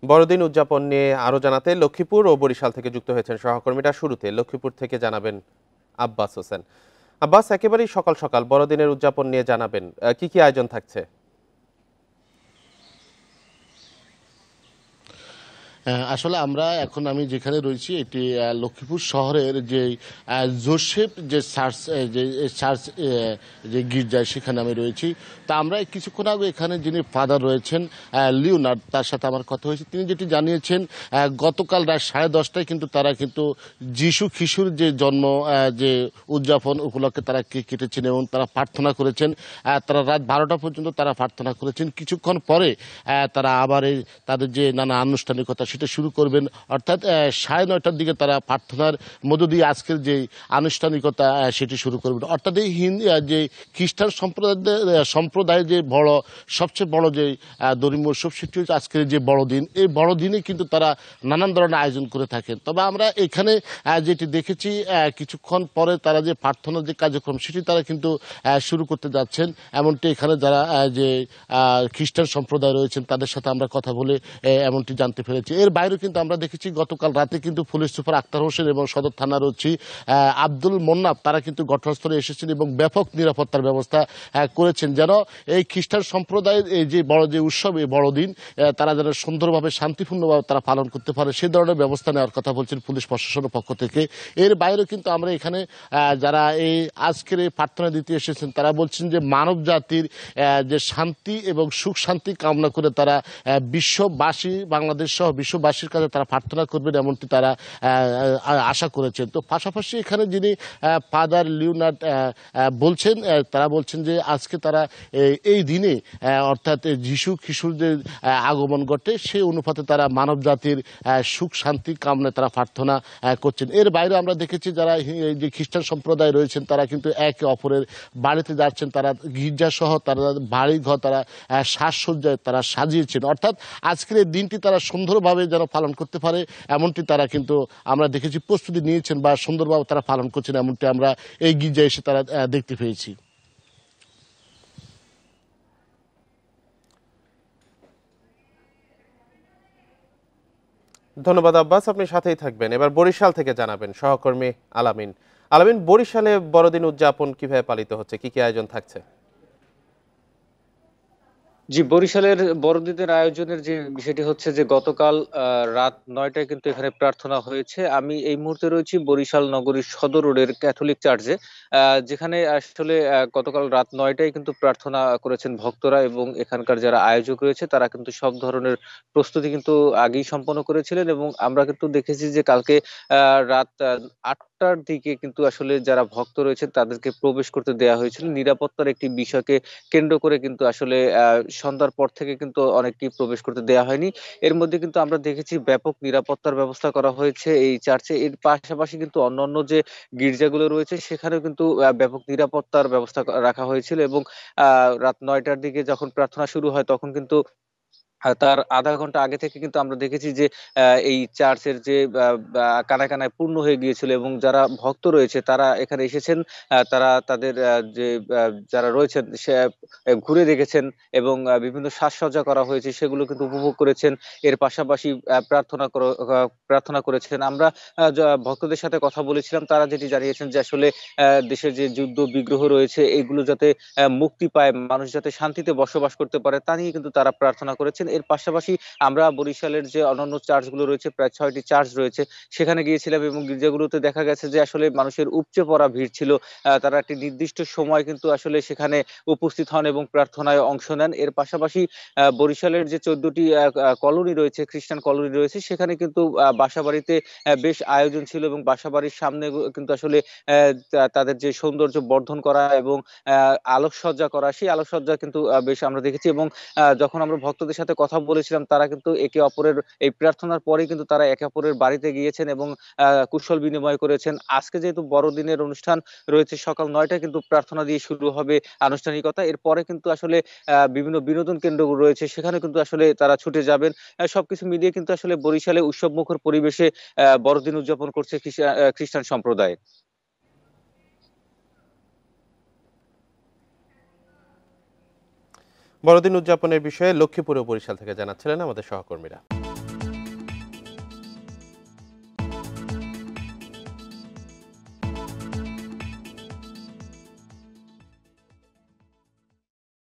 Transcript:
বড়দিন উদযাপন নিয়ে আরো জানাতে লক্ষ্মীপুর ও বরিশাল থেকে যুক্ত হয়েছেন সহকর্মীরা। শুরুতে লক্ষ্মীপুর থেকে জানাবেন আব্বাস হোসেন। আব্বাস, একেবারেই সকাল সকাল বড়দিনের উদযাপন নিয়ে জানাবেন কি কি আয়োজন থাকছে? আসলে আমি যেখানে রয়েছি এটি লক্ষ্মীপুর শহরের যে জোসেফ যে চার্চ যে গির্জায় সেখানে আমি রয়েছি। তা আমরা কিছুক্ষণ আগে এখানে যিনি ফাদার রয়েছেন লিওনার্ড, তার সাথে আমার কথা হয়েছে। তিনি যেটি জানিয়েছেন গতকাল রাত 10:30টায় কিন্তু তারা যিশু খ্রিস্টের যে জন্ম যে উদযাপন উপলক্ষে তারা কেক কেটেছেন এবং তারা প্রার্থনা করেছেন। তারা রাত 12টা পর্যন্ত তারা প্রার্থনা করেছেন। কিছুক্ষণ পরে তারা আবার তাদের যে নানা আনুষ্ঠানিকতা সেটা শুরু করবেন। অর্থাৎ 9:30টার দিকে তারা প্রার্থনার মধ্য দিয়ে আজকের যে আনুষ্ঠানিকতা সেটি শুরু করবেন। অর্থাৎ এই যে খ্রিস্টান সম্প্রদায়ের যে সবচেয়ে বড় যে ধর্মীয় উৎসব সেটি হচ্ছে আজকের যে বড়দিন। এই বড়দিনে কিন্তু তারা নানান ধরনের আয়োজন করে থাকেন। তবে আমরা এখানে যেটি দেখেছি কিছুক্ষণ পরে তারা যে প্রার্থনার যে কার্যক্রম সেটি তারা কিন্তু শুরু করতে যাচ্ছেন। এমনটি এখানে যারা যে খ্রিস্টান সম্প্রদায় রয়েছেন তাদের সাথে আমরা কথা বলে এমনটি জানতে পেরেছি। এর বাইরেও কিন্তু আমরা দেখেছি গতকাল রাতে কিন্তু পুলিশ সুপার আক্তার হোসেন এবং সদর থানার ওসি আব্দুল মোন্নাফ তারা কিন্তু ঘটনাস্থলে এসেছেন এবং ব্যাপক নিরাপত্তার ব্যবস্থা করেছেন, যেন এই খ্রিস্টান সম্প্রদায়ের এই যে বড় যে উৎসব, এই বড়দিন তারা যেন সুন্দরভাবে শান্তিপূর্ণভাবে তারা পালন করতে পারে সে ধরনের ব্যবস্থা নেওয়ার কথা বলছেন পুলিশ প্রশাসনের পক্ষ থেকে। এর বাইরেও কিন্তু আমরা এখানে যারা এই আজকের এই প্রার্থনা দিতে এসেছেন তারা বলছেন যে মানব জাতির যে শান্তি এবং সুখ শান্তি কামনা করে তারা বিশ্ববাসী, বাংলাদেশ সহ বিশ্ববাসীর কাছে তারা প্রার্থনা করবেন এমনটি তারা আশা করেছেন। তো পাশাপাশি এখানে যিনি ফাদার লিওনার্ড বলছেন, তারা বলছেন যে আজকে তারা এই দিনে অর্থাৎ যিশু খ্রিস্টের যে আগমন ঘটে সেই অনুপাতে তারা মানব জাতির সুখ শান্তি কামনায় তারা প্রার্থনা করছেন। এর বাইরে আমরা দেখেছি যারা যে খ্রিস্টান সম্প্রদায় রয়েছেন তারা কিন্তু একে অপরের বাড়িতে যাচ্ছেন, তারা গির্জা সহ তারা বাড়ি ঘর তারা সাজসজ্জায় তারা সাজিয়েছেন। অর্থাৎ আজকের এই দিনটি তারা সুন্দরভাবে যেন পালন করতে পারে এমনটি তারা কিন্তু আমরা দেখেছি প্রস্তুতি নিয়েছেন বা সুন্দরভাবে তারা পালন করছেন এমনটি আমরা এই গির্জায় এসে তারা দেখতে পেয়েছি। ধন্যবাদ আব্বাস, আপনি সাথেই থাকবেন। এবার বরিশাল থেকে জানাবেন সহকর্মী আলামিন। আলামিন, বরিশালে বড়দিন উদযাপন কিভাবে পালিত হচ্ছে, কি কি আয়োজন থাকছে? জি, বরিশালের বড়দিনের আয়োজনের যে বিষয়টি হচ্ছে যে গতকাল রাত 9টায় কিন্তু এখানে প্রার্থনা হয়েছে। আমি এই মুহূর্তে রয়েছি বরিশাল নগরীর সদর রোডের ক্যাথলিক চার্চে, যেখানে আসলে গতকাল রাত 9টায় কিন্তু প্রার্থনা করেছেন ভক্তরা এবং এখানকার যারা আয়োজক রয়েছে তারা কিন্তু সব ধরনের প্রস্তুতি কিন্তু আগেই সম্পন্ন করেছিলেন। এবং আমরা কিন্তু দেখেছি যে কালকে রাত 8টার দিকে কিন্তু আসলে যারা ভক্ত রয়েছেন তাদেরকে প্রবেশ করতে দেওয়া হয়েছিল। নিরাপত্তার একটি বিষয়কে কেন্দ্র করে কিন্তু আসলে সন্ধ্যার পর থেকে কিন্তু অনেককেই প্রবেশ করতে দেওয়া হয়নি। এর মধ্যে কিন্তু আমরা দেখেছি ব্যাপক নিরাপত্তার ব্যবস্থা করা হয়েছে এই চার্চে। এর পাশাপাশি কিন্তু অন্যান্য যে গির্জাগুলো রয়েছে সেখানেও কিন্তু ব্যাপক নিরাপত্তার ব্যবস্থা রাখা হয়েছিল। এবং রাত 9টার দিকে যখন প্রার্থনা শুরু হয় তখন কিন্তু তার আধা ঘন্টা আগে থেকে কিন্তু আমরা দেখেছি যে এই চার্চের যে কানায় কানায় পূর্ণ হয়ে গিয়েছিল এবং যারা ভক্ত রয়েছে তারা এখানে এসেছেন। তারা তাদের যে যারা রয়েছেন সে ঘুরে দেখেছেন এবং বিভিন্ন সাজসজ্জা করা হয়েছে সেগুলো কিন্তু উপভোগ করেছেন। এর পাশাপাশি প্রার্থনা করেছেন। আমরা ভক্তদের সাথে কথা বলেছিলাম, তারা যেটি জানিয়েছেন যে আসলে দেশের যে যুদ্ধ বিগ্রহ রয়েছে এগুলো যাতে মুক্তি পায়, মানুষ যাতে শান্তিতে বসবাস করতে পারে তা নিয়ে কিন্তু তারা প্রার্থনা করেছেন। এর পাশাপাশি আমরা বরিশালের যে অন্যান্য চার্চগুলো রয়েছে, প্রায় 6টি চার্চ রয়েছে, সেখানে গিয়েছিলাম এবং গির্জাগুলোতে দেখা গেছে যে আসলে মানুষের উপচে পড়া ভিড় ছিল। তারা একটি নির্দিষ্ট সময় কিন্তু আসলে সেখানে উপস্থিত হন এবং প্রার্থনায় অংশ নেন। এর পাশাপাশি বরিশালের যে 14টি কলোনি রয়েছে, খ্রিস্টান কলোনি রয়েছে, সেখানে কিন্তু বাসাবাড়িতে বেশ আয়োজন ছিল এবং বাসাবাড়ির সামনে কিন্তু আসলে তাদের যে সৌন্দর্য বর্ধন করা এবং আলোকসজ্জা করা, সেই আলোকসজ্জা কিন্তু বেশ আমরা দেখেছি। এবং যখন আমরা ভক্তদের সাথে কথা বলেছিলাম তারা কিন্তু একে অপরের এই প্রার্থনার পরেই কিন্তু তারা একে অপরের বাড়িতে গিয়েছেন এবং কুশল বিনিময় করেছেন। আজকে যেহেতু বড়দিনের অনুষ্ঠান রয়েছে, সকাল 9টায় কিন্তু প্রার্থনা দিয়ে শুরু হবে আনুষ্ঠানিকতা। এরপরে কিন্তু আসলে বিভিন্ন বিনোদন কেন্দ্র রয়েছে, সেখানে কিন্তু আসলে তারা ছুটে যাবেন। সবকিছু মিলিয়ে কিন্তু আসলে বরিশালে উৎসব মুখর পরিবেশে বড়দিন উদযাপন করছে খ্রিস্টান সম্প্রদায়। বড়দিন উদযাপনের বিষয়ে লক্ষ্মীপুর ও বরিশাল থেকে জানাচ্ছিলেন আমাদের সহকর্মীরা।